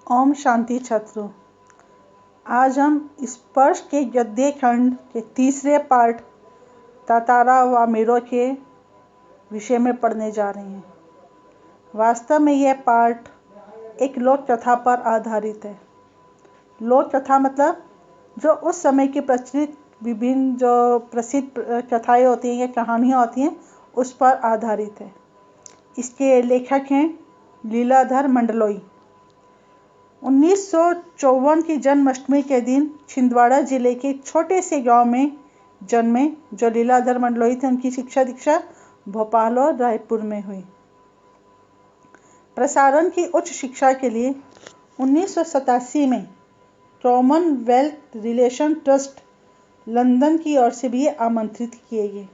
ओम शांति छत्रु। आज हम स्पर्श के गद्य खंड के तीसरे पार्ट तातारा व मीरो के विषय में पढ़ने जा रहे हैं। वास्तव में यह पार्ट एक लोक कथा पर आधारित है। लोक कथा मतलब जो उस समय की प्रचलित विभिन्न जो प्रसिद्ध कथाएं होती हैं या कहानियाँ होती हैं उस पर आधारित है। इसके लेखक हैं लीलाधर मंडलोई। 1954 की जन्माष्टमी के दिन छिंदवाड़ा जिले के छोटे से गांव में जन्मे जो लीलाधर मंडलोई थे। उनकी शिक्षा दीक्षा भोपाल और रायपुर में हुई। प्रसारण की उच्च शिक्षा के लिए 1987 में कॉमनवेल्थ रिलेशन ट्रस्ट लंदन की ओर से भी आमंत्रित किए गए।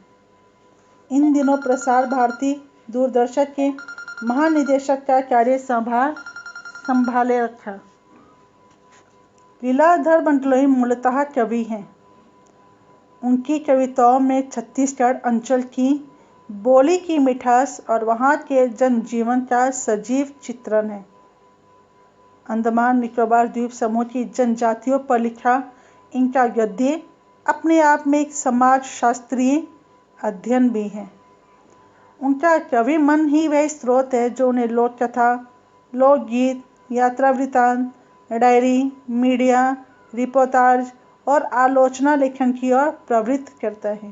इन दिनों प्रसार भारती दूरदर्शन के महानिदेशक का कार्य संभाले रखा। लीलाधर मंडलोई मूलतः कवि हैं। उनकी कविताओं में छत्तीसगढ़ अंचल की बोली की मिठास और वहाँ के जनजीवन का सजीव चित्रण है। अंडमान निकोबार द्वीप समूह की जनजातियों पर लिखा इनका गद्य अपने आप में एक समाज शास्त्रीय अध्ययन भी है। उनका कवि मन ही वह स्रोत है जो उन्हें लोक कथा, लोकगीत, यात्रा वृत्तांत, डायरी, मीडिया, रिपोर्टाज और आलोचना लेखन की ओर प्रवृत्त करता है।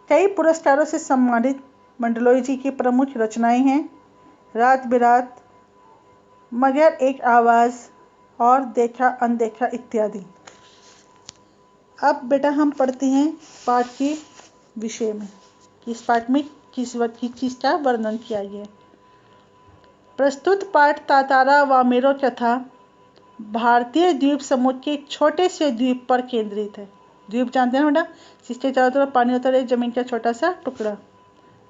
कई पुरस्कारों से सम्मानित मंडलोई जी की प्रमुख रचनाएं हैं रात बिरात, मगर एक आवाज़ और देखा अनदेखा इत्यादि। अब बेटा हम पढ़ते हैं पाठ के विषय में। इस पाठ में किस चीज़ का वर्णन किया गया है। प्रस्तुत पाठ तातारा व मीरो कथा भारतीय द्वीप समूह के एक छोटे से द्वीप पर केंद्रित है। द्वीप जानते हैं बेटा, जिसके चारों तरफ पानी होता है, जमीन का छोटा सा टुकड़ा,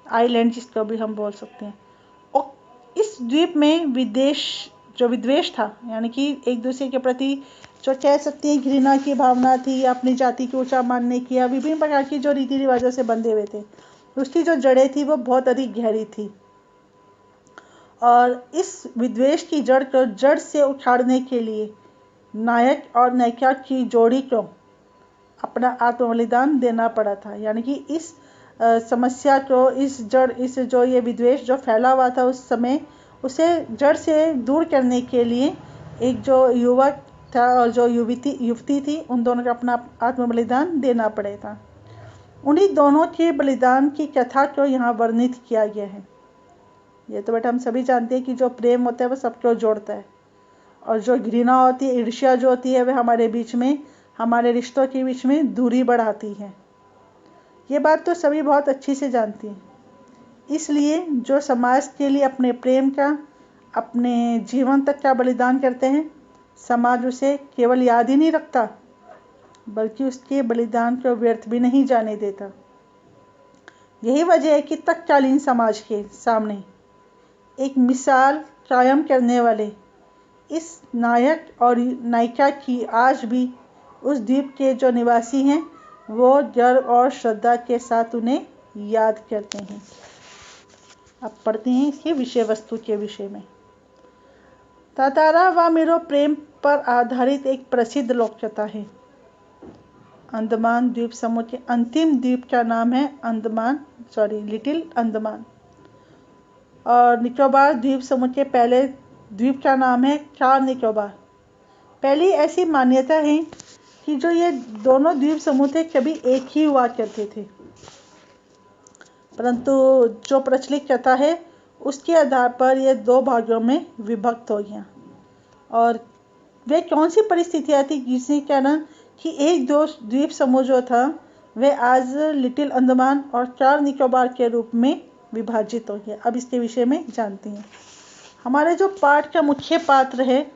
आइलैंड जिसको भी हम बोल सकते हैं। और इस द्वीप में विद्वेष था, यानी कि एक दूसरे के प्रति जो कह सकते हैं घृणा की भावना थी, अपनी जाति को ऊंचा मानने की, या विभिन्न प्रकार की जो रीति रिवाजों से बंधे हुए थे, उसकी जो जड़ें थी वो बहुत अधिक गहरी थी। और इस विद्वेष की जड़ को जड़ से उखाड़ने के लिए नायक और नायिका की जोड़ी को अपना आत्म बलिदान देना पड़ा था। यानी कि इस समस्या को, इस जो ये विद्वेष जो फैला हुआ था उस समय, उसे जड़ से दूर करने के लिए एक जो युवक था और जो युवती थी, उन दोनों को अपना आत्म बलिदान देना पड़ा था। उन्हीं दोनों के बलिदान की कथा को यहाँ वर्णित किया गया है। ये तो बेटा हम सभी जानते हैं कि जो प्रेम होता है वो सबको जोड़ता है, और जो घृणा होती है, ईर्ष्या जो होती है, वह हमारे बीच में, हमारे रिश्तों के बीच में दूरी बढ़ाती है। ये बात तो सभी बहुत अच्छी से जानती हैं। इसलिए जो समाज के लिए अपने प्रेम का, अपने जीवन तक का बलिदान करते हैं, समाज उसे केवल याद ही नहीं रखता बल्कि उसके बलिदान को व्यर्थ भी नहीं जाने देता। यही वजह है कि तत्कालीन समाज के सामने एक मिसाल कायम करने वाले इस नायक और नायिका की आज भी उस द्वीप के जो निवासी हैं वो गर्व और श्रद्धा के साथ उन्हें याद करते हैं। अब पढ़ते हैं इसके विषय वस्तु के विषय में। तातारा व मीरो प्रेम पर आधारित एक प्रसिद्ध लोक कथा है। अंडमान द्वीप समूह के अंतिम द्वीप का नाम है लिटिल अंडमान, और निकोबार द्वीप समूह के पहले द्वीप का नाम है कार निकोबार। पहली ऐसी मान्यता है कि जो ये दोनों द्वीप समूह थे कभी एक ही हुआ करते थे, परंतु जो प्रचलित कथा है उसके आधार पर ये दो भागों में विभक्त हो गया। और वे कौन सी परिस्थितियाँ थी जिसके कारण कि एक दो द्वीप समूह जो था वह आज लिटिल अंडमान और कार निकोबार के रूप में विभाजित हो गया। अब इसके विषय में जानते हैं। हमारे जो पाठ का मुख्य पात्र है,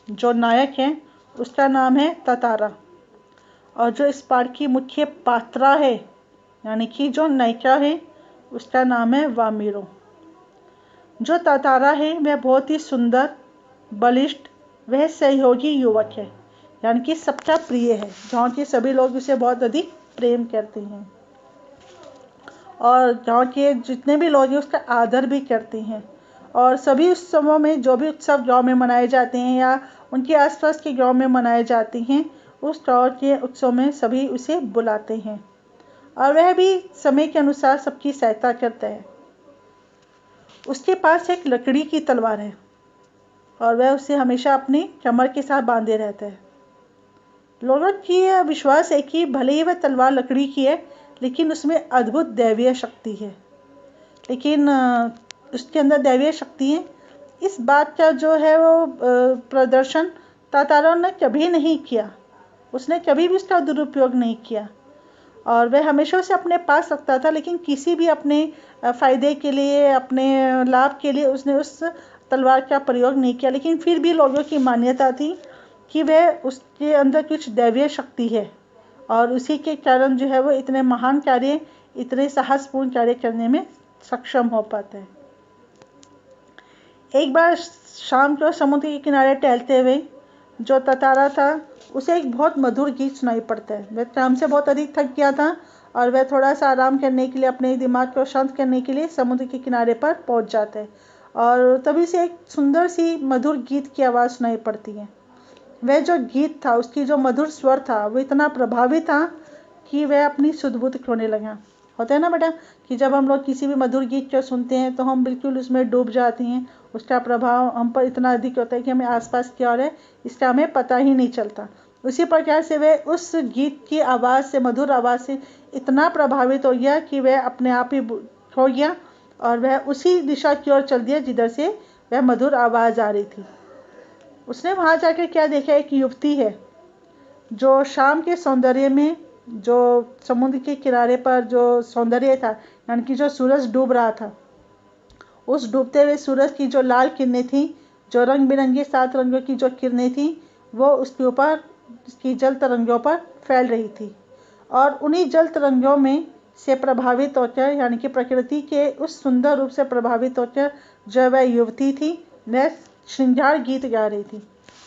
जो नायक है, उसका नाम है तातारा, और जो इस पाठ की मुख्य पात्रा है, यानी कि जो नायिका है, उसका नाम है वामीरो। जो तातारा है वह बहुत ही सुंदर, बलिष्ठ, वह सहयोगी युवक है, यानी कि सबका प्रिय है। गाँव के सभी लोग उसे बहुत अधिक प्रेम करते हैं और गाँव के जितने भी लोग हैं उसका आदर भी करते हैं। और सभी उत्सवों में जो भी उत्सव गांव में मनाए जाते हैं या उनके आसपास के गांव में मनाए जाते हैं, उस गांव के उत्सव में सभी उसे बुलाते हैं और वह भी समय के अनुसार सबकी सहायता करता है। उसके पास एक लकड़ी की तलवार है और वह उसे हमेशा अपनी कमर के साथ बांधे रहता है। लोगों की यह विश्वास है कि भले ही वह तलवार लकड़ी की है, लेकिन उसमें अद्भुत दैवीय शक्ति है। लेकिन उसके अंदर दैवीय शक्ति है, इस बात का जो है वो प्रदर्शन तातारों ने कभी नहीं किया। उसने कभी भी उसका दुरुपयोग नहीं किया और वह हमेशा उसे अपने पास रखता था, लेकिन किसी भी अपने फ़ायदे के लिए, अपने लाभ के लिए उसने उस तलवार का प्रयोग नहीं किया। लेकिन फिर भी लोगों की मान्यता थी कि वह उसके अंदर कुछ दैवीय शक्ति है और उसी के कारण जो है वो इतने महान कार्य, इतने साहसपूर्ण कार्य करने में सक्षम हो पाता है। एक बार शाम को समुद्र के किनारे टहलते हुए जो ततारा था, उसे एक बहुत मधुर गीत सुनाई पड़ता है। वह काम से बहुत अधिक थक गया था और वह थोड़ा सा आराम करने के लिए, अपने दिमाग को शांत करने के लिए समुद्र के किनारे पर पहुंच जाता है और तभी से एक सुंदर सी मधुर गीत की आवाज़ सुनाई पड़ती है। वह जो गीत था, उसकी जो मधुर स्वर था, वो इतना प्रभावी था कि वह अपनी सुध-बुध खोने लगा। होता है ना बेटा कि जब हम लोग किसी भी मधुर गीत को सुनते हैं तो हम बिल्कुल उसमें डूब जाते हैं। उसका प्रभाव हम पर इतना अधिक होता है कि हमें आसपास क्या हो रहा है इसका हमें पता ही नहीं चलता। उसी प्रकार से वह उस गीत की आवाज़ से, मधुर आवाज़ से इतना प्रभावित हो गया कि वह अपने आप ही खो गया और वह उसी दिशा की ओर चल दिया जिधर से वह मधुर आवाज़ आ रही थी। उसने वहाँ जाकर क्या देखा, एक युवती है जो शाम के सौंदर्य में, जो समुद्र के किनारे पर जो सौंदर्य था, यानी कि जो सूरज डूब रहा था, उस डूबते हुए सूरज की जो लाल किरणें थी, जो रंग बिरंगे 7 रंगों की जो किरणें थी, वो उसके ऊपर, उसकी जल तरंगों पर फैल रही थी और उन्हीं जल तरंगों में से प्रभावित होकर, यानी कि प्रकृति के उस सुंदर रूप से प्रभावित होकर जो वह युवती थी, वह श्रृंगार गीत गा रही थी।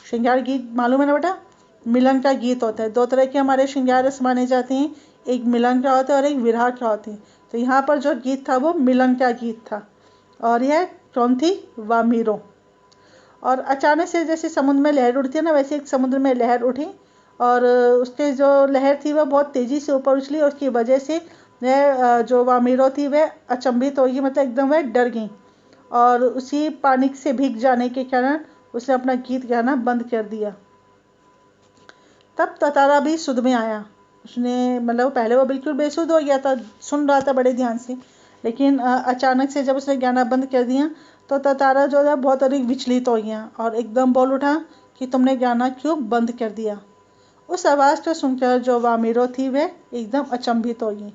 श्रृंगार गीत मालूम है ना बेटा, मिलन का गीत होता है। 2 तरह के हमारे श्रृंगार रस माने जाते हैं, एक मिलन का होता है और एक विरह का होता है। तो यहाँ पर जो गीत था वो मिलन का गीत था और यह कौन थी, वामीरो। और अचानक से जैसे समुद्र में लहर उठती है ना, वैसे एक समुद्र में लहर उठी और उसके जो लहर थी वह बहुत तेज़ी से ऊपर उछली और उसकी वजह से वह जो वामीरो थी वह अचंभित हो गई, मतलब एकदम वह डर गई और उसी पानी से भीग जाने के कारण उसने अपना गीत गाना बंद कर दिया। तब ततारा भी सुध में आया। उसने, मतलब पहले वो बिल्कुल बेसुध हो गया था, सुन रहा था बड़े ध्यान से, लेकिन अचानक से जब उसने गाना बंद कर दिया तो ततारा जो है बहुत अधिक विचलित हो गया और एकदम बोल उठा कि तुमने गाना क्यों बंद कर दिया। उस आवाज़ को सुनकर जो वामीरो थी वह एकदम अचंभित हो गई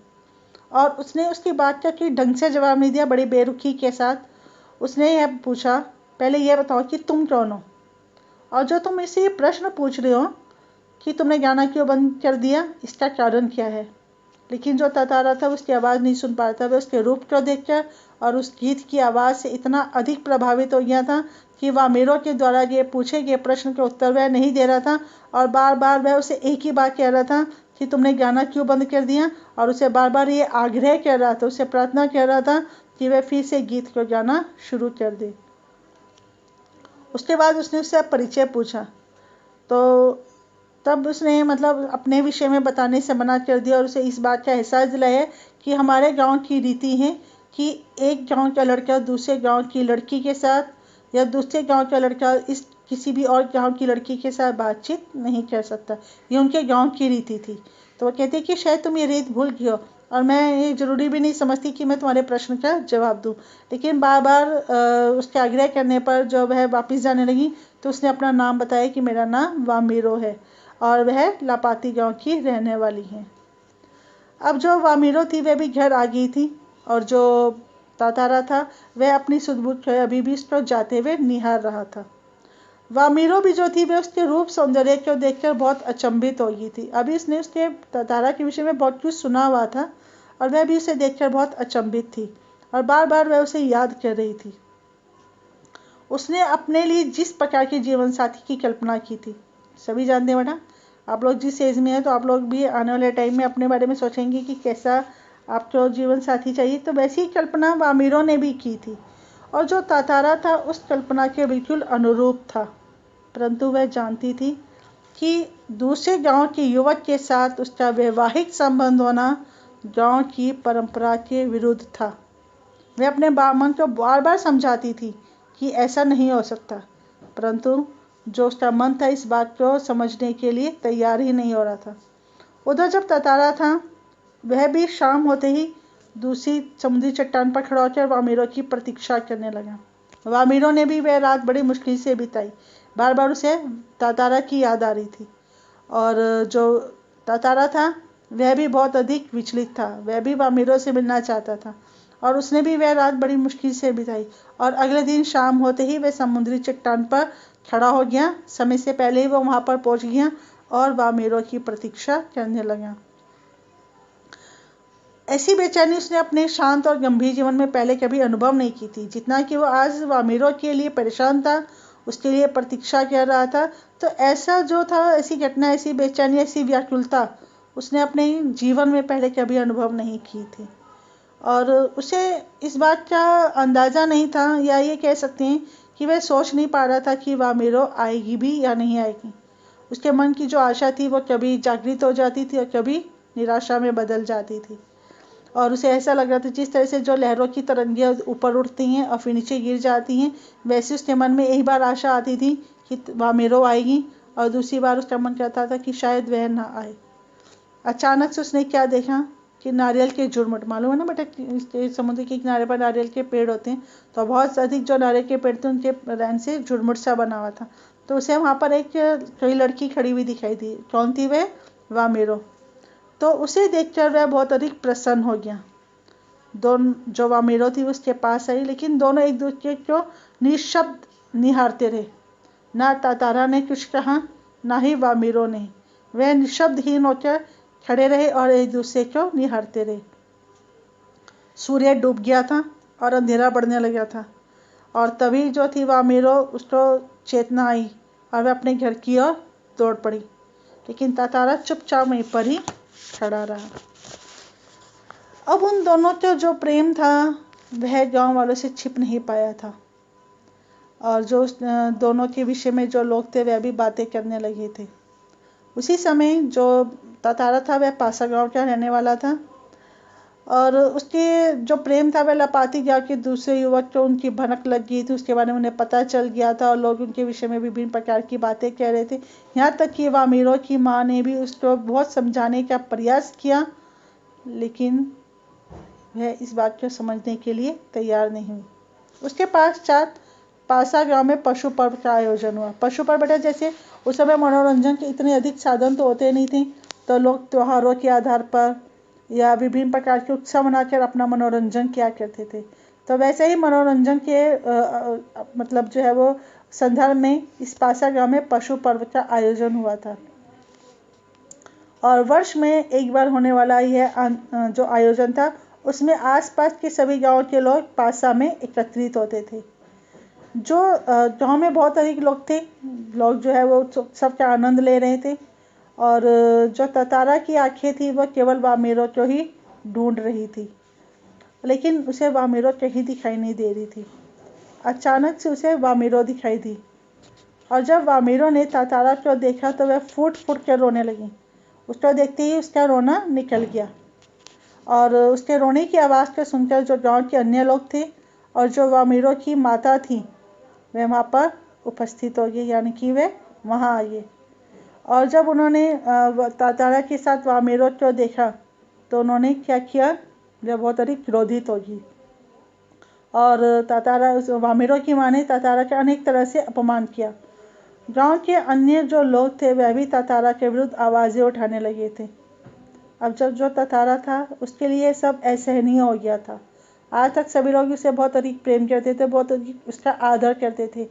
और उसने उसकी बात का कोई ढंग से जवाब नहीं दिया। बड़ी बेरुखी के साथ उसने यह पूछा, पहले यह बताओ कि तुम कौन हो और जो तुम इससे ये प्रश्न पूछ रहे हो कि तुमने गाना क्यों बंद कर दिया, इसका कारण क्या है। लेकिन जो ततारा था उसकी आवाज़ नहीं सुन पा रहा था। वह उसके रूप को देखकर और उस गीत की आवाज़ से इतना अधिक प्रभावित हो गया था कि वामीरो के द्वारा ये पूछे गए प्रश्न के उत्तर वह नहीं दे रहा था और बार बार वह उसे एक ही बात कह रहा था कि तुमने गाना क्यों बंद कर दिया, और उसे बार बार ये आग्रह कर रहा था, उसे प्रार्थना कर रहा था कि वह फिर से गीत को गाना शुरू कर दे। उसके बाद उसने उससे परिचय पूछा तो तब उसने, मतलब अपने विषय में बताने से मना कर दिया और उसे इस बात का एहसास दिलाया कि हमारे गांव की रीति है कि एक गांव का लड़का दूसरे गांव की लड़की के साथ या दूसरे गांव का लड़का इस किसी भी और गांव की लड़की के साथ बातचीत नहीं कर सकता। ये उनके गांव की रीति थी। तो वो कहते कि शायद तुम ये रीत भूल गए हो और मैं ये ज़रूरी भी नहीं समझती कि मैं तुम्हारे प्रश्न का जवाब दूँ। लेकिन बार बार उसके आग्रह करने पर जब वह वापस जाने लगी तो उसने अपना नाम बताया कि मेरा नाम वामीरो है और वह लापाती गांव की रहने वाली है। अब जो वामीरो थी वह भी घर आ गई थी और जो तातारा था वह अपनी सुध-बुध को अभी भी उसको जाते हुए निहार रहा था। वामीरो भी जो थी वह उसके रूप सौंदर्य को देखकर बहुत अचंभित हो गई थी। अभी उसने उसके तातारा के विषय में बहुत कुछ सुना हुआ था और वह भी उसे देखकर बहुत अचंभित थी और बार बार वह उसे याद कर रही थी। उसने अपने लिए जिस प्रकार के जीवन साथी की कल्पना की थी, सभी जानते हैं बेटा, आप लोग जिस एज में हैं तो आप लोग भी आने वाले टाइम में अपने बारे में सोचेंगे कि कैसा आपको जीवन साथी चाहिए, तो वैसी कल्पना वामीरो ने भी की थी और जो तातारा था उस कल्पना के बिल्कुल अनुरूप था, परंतु वह जानती थी कि दूसरे गांव के युवक के साथ उसका वैवाहिक संबंध होना गांव की परंपरा के विरुद्ध था। वह अपने मन को बार बार समझाती थी कि ऐसा नहीं हो सकता, परंतु जो उसका मन था इस बात को समझने के लिए तैयार ही नहीं हो रहा था। उधर जब तातारा था वह भी शाम होते ही दूसरी समुद्री चट्टान पर खड़ा होकर वामिरो की प्रतीक्षा करने लगा। वामिरो ने भी वह रात बड़ी मुश्किल से बिताई। बार बार उसे तातारा की याद आ रही थी और जो तातारा था वह भी बहुत अधिक विचलित था। वह भी वामिरो से मिलना चाहता था और उसने भी वह रात बड़ी मुश्किल से बिताई। और अगले दिन शाम होते ही वह समुद्री चट्टान पर खड़ा हो गया। समय से पहले ही वो वहाँ पर पहुँच गया और वामिरो की प्रतीक्षा करने लगा। ऐसी बेचैनी उसने अपने शांत और गंभीर जीवन में पहले कभी अनुभव नहीं की थी। जितना कि वो आज वामिरो के लिए परेशान था, उसके लिए प्रतीक्षा कर रहा था, तो ऐसा जो था, ऐसी घटना, ऐसी बेचैनी, ऐसी व्याकुलता उसने अपने जीवन में पहले कभी अनुभव नहीं की थी। और उसे इस बात का अंदाज़ा नहीं था, या ये कह सकते हैं कि वह सोच नहीं पा रहा था कि वामिरो आएगी भी या नहीं आएगी। उसके मन की जो आशा थी वो कभी जागृत हो जाती थी और कभी निराशा में बदल जाती थी। और उसे ऐसा लग रहा था जिस तरह से जो लहरों की तरंगें ऊपर उठती हैं और फिर नीचे गिर जाती हैं, वैसे उसके मन में एक बार आशा आती थी कि वामिरो आएगी और दूसरी बार उसका मन कहता था कि शायद वह ना आए। अचानक से उसने क्या देखा कि नारियल के झुरमुट, मालूम है ना बेटा, समुद्र के किनारे पर नारियल के पेड़ होते हैं, तो बहुत अधिक जो नारियल के पेड़ थे उनके रैन से झुरमुट सा बना हुआ था। तो उसे वहाँ पर एक कोई लड़की खड़ी हुई दिखाई दी। कौन थी वह? वामिरो। तो उसे देखकर वह बहुत अधिक प्रसन्न हो गया। दोनों जो वामिरो थी उसके पास आई, लेकिन दोनों एक दूसरे को निशब्द निहारते रहे। ना तातारा ने कुछ कहा, ना ही वामिरो ने। वह निशब्दहीन होकर खड़े रहे और एक दूसरे को निहारते रहे। सूर्य डूब गया था और अंधेरा बढ़ने लगा था और तभी जो थी वामिरो, उसको चेतना आई और वह अपने घर की ओर दौड़ पड़ी, लेकिन तातारा चुपचाप वहीं पर ही खड़ा रहा। अब उन दोनों का जो प्रेम था वह गांव वालों से छिप नहीं पाया था और जो दोनों के विषय में जो लोग थे वह भी बातें करने लगे थे। उसी समय जो तातारा था वह पासा गांव का रहने वाला था और उसके जो प्रेम था वह लपाती गांव के दूसरे युवक को उनकी भनक लग गई थी। उसके बारे में उन्हें पता चल गया था और लोग उनके विषय में विभिन्न प्रकार की बातें कह रहे थे। यहाँ तक कि वामिरो की माँ ने भी उसको बहुत समझाने का प्रयास किया, लेकिन वह इस बात को समझने के लिए तैयार नहीं हुई। उसके पश्चात पासा गांव में पशु पर्व का आयोजन हुआ। पशु पर्व बेटा, जैसे उस समय मनोरंजन के इतने अधिक साधन तो होते नहीं थे, तो लोग त्योहारों के आधार पर या विभिन्न प्रकार के उत्सव मनाकर अपना मनोरंजन किया करते थे। तो वैसे ही मनोरंजन के मतलब जो है वो संदर्भ में इस पासा गांव में पशु पर्व का आयोजन हुआ था और वर्ष में एक बार होने वाला यह जो आयोजन था उसमें आसपास के सभी गांवों के लोग पासा में एकत्रित होते थे। जो गांव में बहुत अधिक लोग थे, लोग जो है वो सबका आनंद ले रहे थे और जो तातारा की आंखें थी वह केवल वामिरो को ही ढूंढ रही थी, लेकिन उसे वामिरो कहीं दिखाई नहीं दे रही थी। अचानक से उसे वामिरो दिखाई दी और जब वामिरो ने तातारा को देखा तो वह फूट फूट कर रोने लगी। उसको देखते ही उसका रोना निकल गया और उसके रोने की आवाज़ को सुनकर जो गांव के अन्य लोग थे और जो वामिरो की माता थी वह वहाँ पर उपस्थित हो गई, यानी कि वे वहाँ आए। और जब उन्होंने तातारा के साथ वामिरो को देखा तो उन्होंने क्या किया, वह बहुत अधिक क्रोधित हो गई और तातारा वामिरो की माँ ने तातारा का अनेक तरह से अपमान किया। गांव के अन्य जो लोग थे वह भी तातारा के विरुद्ध आवाज़ें उठाने लगे थे। अब जब जो तातारा था उसके लिए सब असहनीय हो गया था। आज तक सभी लोग उसे बहुत अधिक प्रेम करते थे, बहुत अधिक उसका आदर करते थे,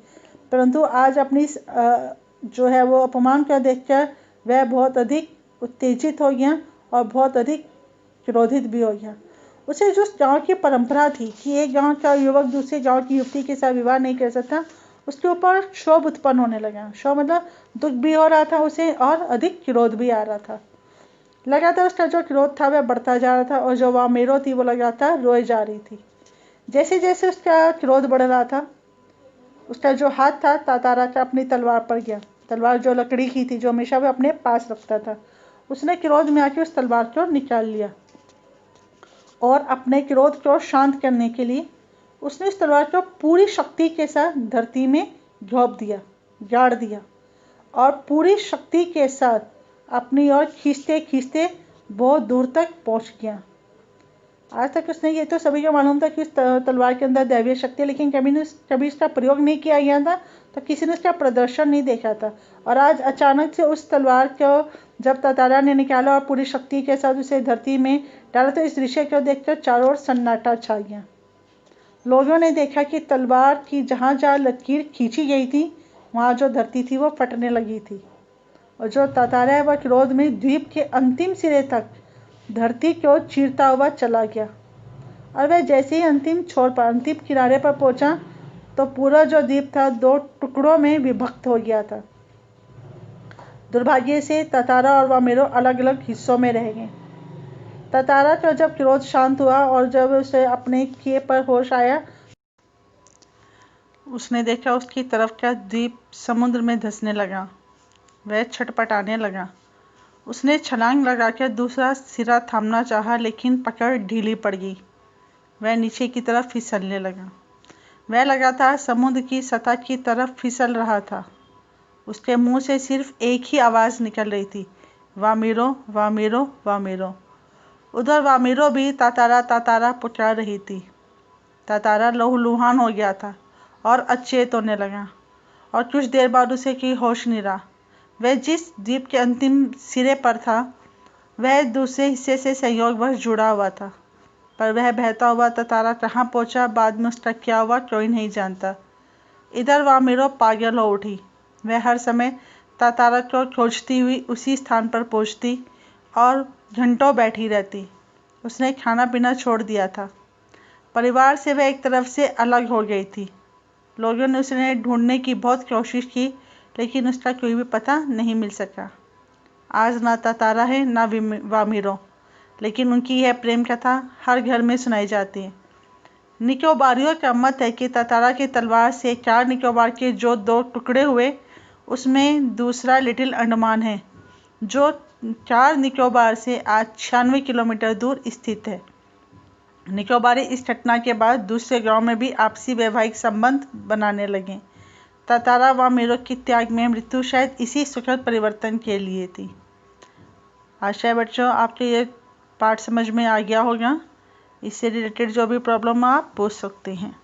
परंतु आज अपनी जो है वो अपमान को देखकर वह बहुत अधिक उत्तेजित हो गया और बहुत अधिक क्रोधित भी हो गया। उसे जो गांव की परंपरा थी कि एक गांव का युवक दूसरे गांव की युवती के साथ विवाह नहीं कर सकता, उसके ऊपर क्षोभ उत्पन्न होने लगा। क्षोभ मतलब दुख भी हो रहा था उसे और अधिक क्रोध भी आ रहा था। लगातार उसका जो क्रोध था वह बढ़ता जा रहा था और जो वामिरो थी वो लगातार रोए जा रही थी। जैसे जैसे उसका क्रोध बढ़ रहा था, उसका जो हाथ था तातारा का अपनी तलवार पर गया। तलवार जो लकड़ी की थी, जो हमेशा वो अपने पास रखता था। उसने क्रोध में आके उस तलवार को निकाल लिया और अपने क्रोध को शांत करने के लिए उसने उस तलवार को पूरी शक्ति के साथ धरती में झोंक दिया, गाड़ दिया और पूरी शक्ति के साथ अपनी ओर खींचते खींचते बहुत दूर तक पहुंच गया। आज तक उसने, ये तो सभी को मालूम था कि उस तलवार के अंदर दैवीय शक्ति है, लेकिन कभी इसका प्रयोग नहीं किया गया था, तो किसी ने उसका प्रदर्शन नहीं देखा था। और आज अचानक से उस तलवार को जब तातारा ने निकाला और पूरी शक्ति के साथ उसे धरती में डाला, तो इस दृश्य को देखकर चारों ओर सन्नाटा छा गया। लोगों ने देखा कि तलवार की जहाँ जहाँ लकीर खींची गई थी, वहाँ जो धरती थी वो फटने लगी थी, और जो तातारा है वह क्रोध में द्वीप के अंतिम सिरे तक धरती को चीरता हुआ चला गया। और वह जैसे ही अंतिम छोर पर, अंतिम किनारे पर पहुंचा, तो पूरा जो द्वीप था 2 टुकड़ों में विभक्त हो गया था। दुर्भाग्य से तातारा और वामेरो अलग अलग हिस्सों में रह गए। तातारा का जब क्रोध शांत हुआ और जब उसे अपने किए पर होश आया, उसने देखा उसकी तरफ का द्वीप समुद्र में धंसने लगा। वह छटपटाने लगा। उसने छलांग लगाकर दूसरा सिरा थामना चाहा, लेकिन पकड़ ढीली पड़ गई। वह नीचे की तरफ फिसलने लगा। वह लगातार समुद्र की सतह की तरफ फिसल रहा था। उसके मुंह से सिर्फ एक ही आवाज़ निकल रही थी, वामेरो वामेरो वामेरो। उधर वामेरो भी तातारा तातारा पुकार रही थी। तातारा लहूलुहान हो गया था और अचेत होने लगा, और कुछ देर बाद उसे कोई होश नहीं रहा। वह जिस द्वीप के अंतिम सिरे पर था, वह दूसरे हिस्से से संयोगवश जुड़ा हुआ था, पर वह बहता हुआ तातारा कहाँ पहुंचा, बाद में उसका क्या हुआ, कोई नहीं जानता। इधर वामेरो पागल हो उठी। वह हर समय तातारा को खोजती हुई उसी स्थान पर पहुंचती और घंटों बैठी रहती। उसने खाना पीना छोड़ दिया था। परिवार से वह एक तरफ से अलग हो गई थी। लोगों ने उसे ढूंढने की बहुत कोशिश की, लेकिन उसका कोई भी पता नहीं मिल सका। आज ना तातारा है ना वामेरो, लेकिन उनकी यह प्रेम कथा हर घर में सुनाई जाती है। निकोबारियों का मत है कि तातारा की तलवार से 4 निकोबार के जो 2 टुकड़े हुए, उसमें दूसरा लिटिल अंडमान है, जो 4 निकोबार से आज 96 किलोमीटर दूर स्थित है। निकोबारी इस घटना के बाद दूसरे गांव में भी आपसी वैवाहिक संबंध बनाने लगे। तातारा वामेरो की त्याग में मृत्यु शायद इसी सुखद परिवर्तन के लिए थी। आशा है बच्चों आपको ये पाठ समझ में आ गया होगा। इससे रिलेटेड जो भी प्रॉब्लम आप पूछ सकते हैं।